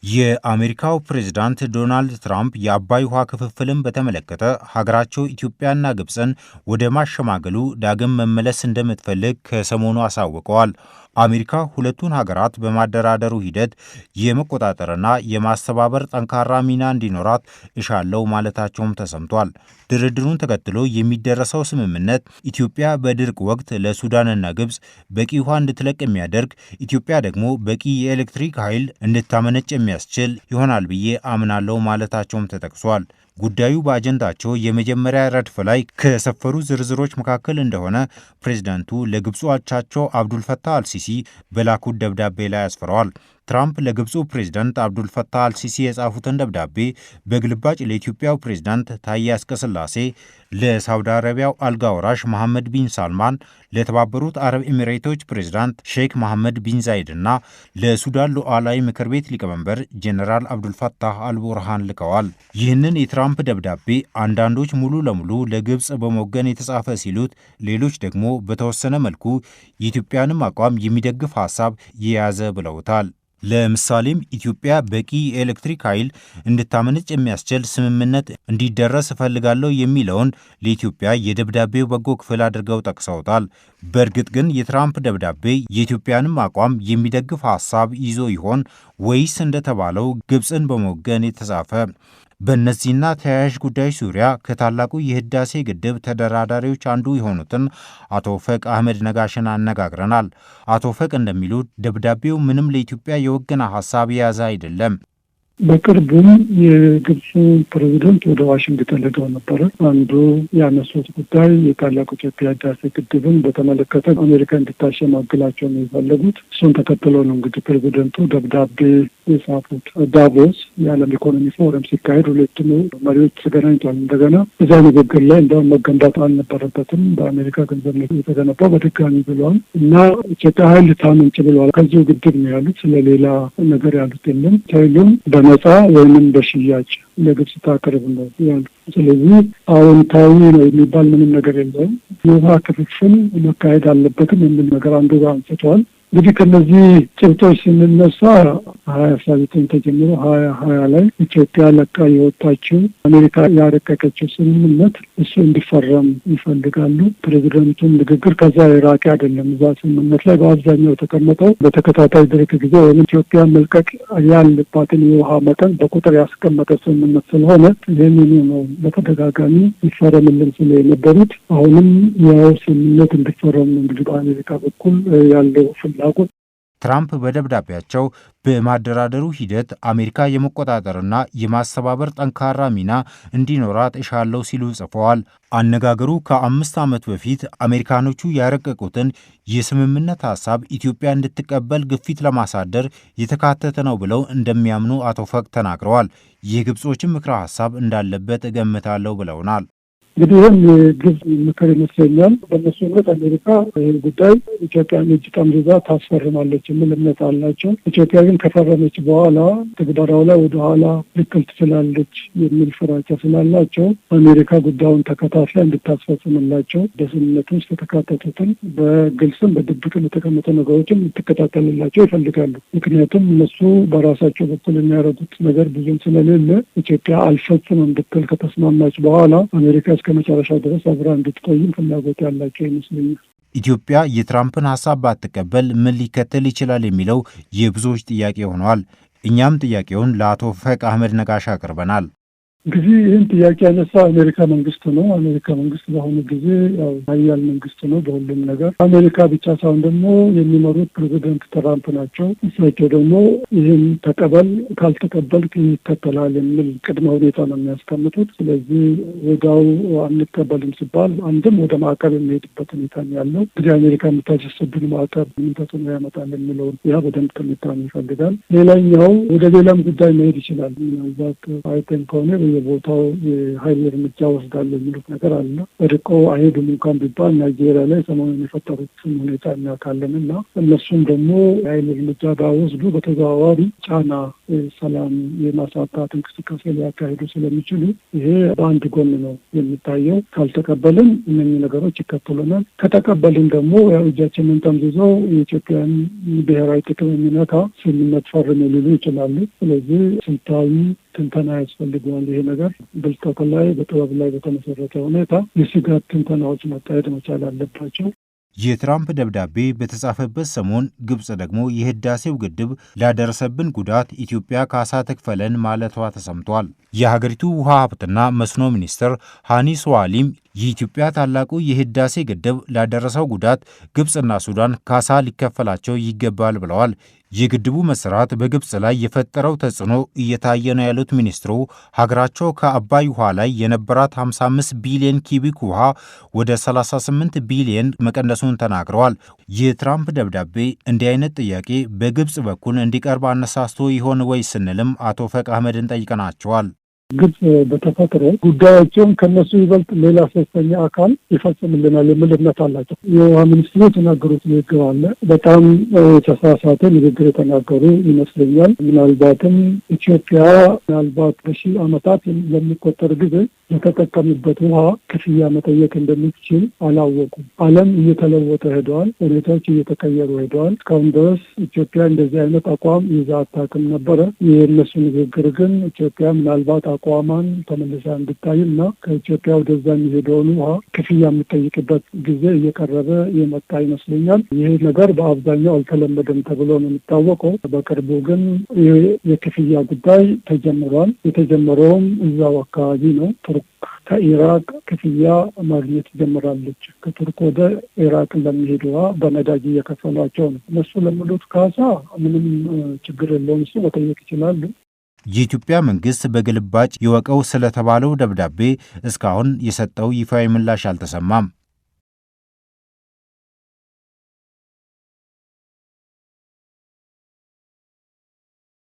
የአሜሪካው ፕሬዝዳንት ዶናልድ ትራምፕ የአባይ ውሃ ክፍፍልን በተመለከተ ሀገራቸው ኢትዮጵያና ግብፅን ወደ ማሸማገሉ ዳግም መመለስ እንደምትፈልግ ከሰሞኑ አሳውቀዋል። አሜሪካ ሁለቱን ሀገራት በማደራደሩ ሂደት የመቆጣጠርና የማስተባበር ጠንካራ ሚና እንዲኖራት እሻለው ማለታቸውም ተሰምቷል። ድርድሩን ተከትሎ የሚደረሰው ስምምነት ኢትዮጵያ በድርቅ ወቅት ለሱዳንና ግብፅ በቂ ውሃ እንድትለቅ የሚያደርግ፣ ኢትዮጵያ ደግሞ በቂ የኤሌክትሪክ ኃይል እንድታመነጭ የሚያስችል ይሆናል ብዬ አምናለሁ ማለታቸውም ተጠቅሷል። ጉዳዩ በአጀንዳቸው የመጀመሪያ ረድፍ ላይ ከሰፈሩ ዝርዝሮች መካከል እንደሆነ ፕሬዝዳንቱ ለግብፁ አቻቸው አብዱልፈታህ አልሲሲ በላኩት ደብዳቤ ላይ አስፍረዋል። ትራምፕ ለግብፁ ፕሬዝዳንት አብዱልፈታህ አልሲሲ የጻፉትን ደብዳቤ በግልባጭ ለኢትዮጵያው ፕሬዝዳንት ታዬ አጽቀሥላሴ፣ ለሳውዲ አረቢያው አልጋ ወራሽ መሐመድ ቢን ሳልማን፣ ለተባበሩት አረብ ኤሚሬቶች ፕሬዝዳንት ሼክ መሐመድ ቢን ዛይድ እና ለሱዳን ሉዓላዊ ምክር ቤት ሊቀመንበር ጄኔራል አብዱልፈታህ አልቡርሃን ልከዋል። ይህንን የትራምፕ ደብዳቤ አንዳንዶች ሙሉ ለሙሉ ለግብፅ በመወገን የተጻፈ ሲሉት፣ ሌሎች ደግሞ በተወሰነ መልኩ የኢትዮጵያንም አቋም የሚደግፍ ሐሳብ የያዘ ብለውታል። ለምሳሌም ኢትዮጵያ በቂ የኤሌክትሪክ ኃይል እንድታመነጭ የሚያስችል ስምምነት እንዲደረስ እፈልጋለሁ የሚለውን ለኢትዮጵያ የደብዳቤው በጎ ክፍል አድርገው ጠቅሰውታል። በእርግጥ ግን የትራምፕ ደብዳቤ የኢትዮጵያንም አቋም የሚደግፍ ሐሳብ ይዞ ይሆን ወይስ እንደተባለው ግብፅን በመወገን የተጻፈ? በእነዚህና ተያያዥ ጉዳዮች ዙሪያ ከታላቁ የህዳሴ ግድብ ተደራዳሪዎች አንዱ የሆኑትን አቶ ፈቅ አህመድ ነጋሽን አነጋግረናል። አቶ ፈቅ እንደሚሉት ደብዳቤው ምንም ለኢትዮጵያ የወገነ ሐሳብ የያዘ አይደለም። በቅርቡም የግብፁ ፕሬዚደንት ወደ ዋሽንግተን ሄደው ነበረ። አንዱ ያነሱት ጉዳይ የታላቁ ኢትዮጵያ ህዳሴ ግድብን በተመለከተ አሜሪካ እንድታሸማግላቸው ነው የፈለጉት። እሱን ተከትሎ ነው እንግዲህ ፕሬዚደንቱ ደብዳቤ የጻፉት። ዳቮስ የዓለም ኢኮኖሚ ፎረም ሲካሄድ ሁለቱም መሪዎች ተገናኝተዋል። እንደገና እዛ ንግግር ላይ እንደውም መገንባት አልነበረበትም፣ በአሜሪካ ገንዘብ የተገነባው በድጋሚ ብለዋል እና ኢትዮጵያ ኃይል ታመንጭ ብለዋል። ከዚሁ ግድብ ነው ያሉት፣ ስለሌላ ነገር ያሉት የለም። ኃይሉም ነፃ ወይንም በሽያጭ ለግብጽ ታቀርብ ነው ያሉ። ስለዚህ አዎንታዊ ነው የሚባል ምንም ነገር የለውም። የውሃ ክፍፍል መካሄድ አለበትም የሚል ነገር አንዱ ጋር አንስተዋል። እንግዲህ ከነዚህ ጭብጦች ስንነሳ 2019 ተጀምሮ 2020 ላይ ኢትዮጵያ ለቃ የወጣችው አሜሪካ ያረቀቀችው ስምምነት እሱ እንዲፈረም ይፈልጋሉ። ፕሬዚደንቱም ንግግር ከዛ የራቀ አይደለም። እዛ ስምምነት ላይ በአብዛኛው የተቀመጠው በተከታታይ ድርቅ ጊዜ ወይም ኢትዮጵያ መልቀቅ ያለባትን የውሃ መጠን በቁጥር ያስቀመጠ ስምምነት ስለሆነ ይህንን ነው በተደጋጋሚ ይፈረምልን ስለ የነበሩት። አሁንም ያው ስምምነት እንዲፈረም እንግዲህ በአሜሪካ በኩል ያለው ፍላጎት። ትራምፕ በደብዳቤያቸው በማደራደሩ ሂደት አሜሪካ የመቆጣጠርና የማስተባበር ጠንካራ ሚና እንዲኖራት እሻለው ሲሉ ጽፈዋል። አነጋገሩ ከ5 ዓመት በፊት አሜሪካኖቹ ያረቀቁትን የስምምነት ሐሳብ ኢትዮጵያ እንድትቀበል ግፊት ለማሳደር የተካተተ ነው ብለው እንደሚያምኑ አቶ ፈቅ ተናግረዋል። የግብጾችን ምክረ ሐሳብ እንዳለበት እገምታለሁ ብለውናል። እንግዲህ ይህም የግብጽ ምክር ይመስለኛል። በእነሱ እምነት አሜሪካ ይህን ጉዳይ ኢትዮጵያን እጅ ጠምዝዛ ታስፈርማለች የሚል እምነት አላቸው። ኢትዮጵያ ግን ከፈረመች በኋላ ትግበራው ላይ ወደኋላ ልትል ትችላለች የሚል ፍራቻ ስላላቸው አሜሪካ ጉዳዩን ተከታትላ እንድታስፈጽምላቸው በስምምነቱ ውስጥ የተካተቱትን በግልጽም በድብቅም የተቀመጡ ነገሮችን እንድትከታተልላቸው ይፈልጋሉ። ምክንያቱም እነሱ በራሳቸው በኩል የሚያደርጉት ነገር ብዙም ስለሌለ ኢትዮጵያ አልፈጽምም ብትል ከተስማማች በኋላ አሜሪካ ከመጨረሻ ድረስ አብራ እንድትቆይም ፍላጎት ያላቸው ይመስለኛል። ኢትዮጵያ የትራምፕን ሐሳብ ባትቀበል ምን ሊከተል ይችላል የሚለው የብዙዎች ጥያቄ ሆኗል። እኛም ጥያቄውን ለአቶ ፈቅ አህመድ ነጋሽ አቅርበናል። እንግዲህ ይህን ጥያቄ ያነሳ አሜሪካ መንግስት ነው። አሜሪካ መንግስት በአሁኑ ጊዜ ያው ሀያል መንግስት ነው በሁሉም ነገር። አሜሪካ ብቻ ሳይሆን ደግሞ የሚመሩት ፕሬዚደንት ትራምፕ ናቸው። እሳቸው ደግሞ ይህን ተቀበል፣ ካልተቀበልክ ይከተላል የሚል ቅድመ ሁኔታ ነው የሚያስቀምጡት። ስለዚህ ወዲያው አንቀበልም ሲባል አንድም ወደ ማዕቀብ የሚሄድበት ሁኔታ ነው ያለው። እንግዲህ አሜሪካ የምታደርስብን ማዕቀብ ምን ተጽዕኖ ያመጣል የሚለውን ያ በደንብ ትንታኔ ይፈልጋል። ሌላኛው ወደ ሌላም ጉዳይ መሄድ ይችላል። ምናልባት አይተን ከሆነ በየቦታው የኃይል እርምጃ ወስዳሉ የሚሉት ነገር አለ። ርቆ አይሄዱም እንኳን ቢባል ናይጄሪያ ላይ ሰሞኑን የፈጠሩትን ሁኔታ እናውቃለን እና እነሱም ደግሞ የኃይል እርምጃ ባይወስዱ በተዘዋዋሪ ጫና ሰላም የማሳጣት እንቅስቃሴ ሊያካሂዱ ስለሚችሉ ይሄ በአንድ ጎን ነው የሚታየው። ካልተቀበልን እነኚህ ነገሮች ይከተሉናል። ከተቀበልን ደግሞ ያው እጃችንን ጠምዝዘው የኢትዮጵያን ብሔራዊ ጥቅም የሚነካ ስምምነት ፈርም ሊሉ ይችላሉ። ስለዚህ ስልታዊ ትንተና ያስፈልገዋል። ይሄ ነገር ብልጠት ላይ በጥበብ ላይ በተመሰረተ ሁኔታ የስጋት ትንተናዎች መካሄድ መቻል አለባቸው። የትራምፕ ደብዳቤ በተጻፈበት ሰሞን ግብጽ ደግሞ የህዳሴው ግድብ ላደረሰብን ጉዳት ኢትዮጵያ ካሳ ትክፈለን ማለቷ ተሰምቷል። የሀገሪቱ ውሃ ሀብትና መስኖ ሚኒስትር ሃኒ ስዋሊም የኢትዮጵያ ታላቁ የህዳሴ ግድብ ላደረሰው ጉዳት ግብጽና ሱዳን ካሳ ሊከፈላቸው ይገባል ብለዋል። የግድቡ መሰራት በግብጽ ላይ የፈጠረው ተጽዕኖ እየታየ ነው ያሉት ሚኒስትሩ ሀገራቸው ከአባይ ውሃ ላይ የነበራት 55 ቢሊዮን ኪቢክ ውሃ ወደ 38 ቢሊዮን መቀነሱን ተናግረዋል። የትራምፕ ደብዳቤ እንዲህ አይነት ጥያቄ በግብጽ በኩል እንዲቀርብ አነሳስቶ ይሆን ወይ ስንልም አቶ ፈቅ አህመድን ጠይቀናቸዋል። ግብጽ በተፈጥሮ ጉዳያቸውን ከነሱ ይበልጥ ሌላ ሶስተኛ አካል ይፈጽምልናል የሚል እምነት አላቸው። የውሃ ሚኒስትሩ የተናገሩት ንግግር አለ። በጣም የተሳሳተ ንግግር የተናገሩ ይመስለኛል። ምናልባትም ኢትዮጵያ ምናልባት በሺህ ዓመታት የሚቆጠር ጊዜ የተጠቀሙበት ውሃ ክፍያ መጠየቅ እንደሚችል አላወቁም። ዓለም እየተለወጠ ሄደዋል። ሁኔታዎች እየተቀየሩ ሄደዋል። እስካሁን ድረስ ኢትዮጵያ እንደዚህ አይነት አቋም ይዛ አታውቅም ነበረ። የእነሱ ንግግር ግን ኢትዮጵያ ምናልባት አቋሟን ተመልሳ እንድታይ እና ከኢትዮጵያ ወደዛ የሚሄደውን ውሃ ክፍያ የሚጠይቅበት ጊዜ እየቀረበ የመጣ ይመስለኛል። ይህ ነገር በአብዛኛው አልተለመደም ተብሎ ነው የሚታወቀው። በቅርቡ ግን የክፍያ ጉዳይ ተጀምሯል። የተጀመረውም እዛው አካባቢ ነው። ከኢራቅ ክፍያ ማግኘት ጀምራለች። ከቱርክ ወደ ኢራቅ ለሚሄዱ በነዳጅ እየከፈሏቸው ነው። እነሱ ለሚሉት ካሳ ምንም ችግር የለውም፣ እሱ መጠየቅ ይችላሉ። የኢትዮጵያ መንግስት በግልባጭ ይወቀው ስለተባለው ደብዳቤ እስካሁን የሰጠው ይፋዊ ምላሽ አልተሰማም።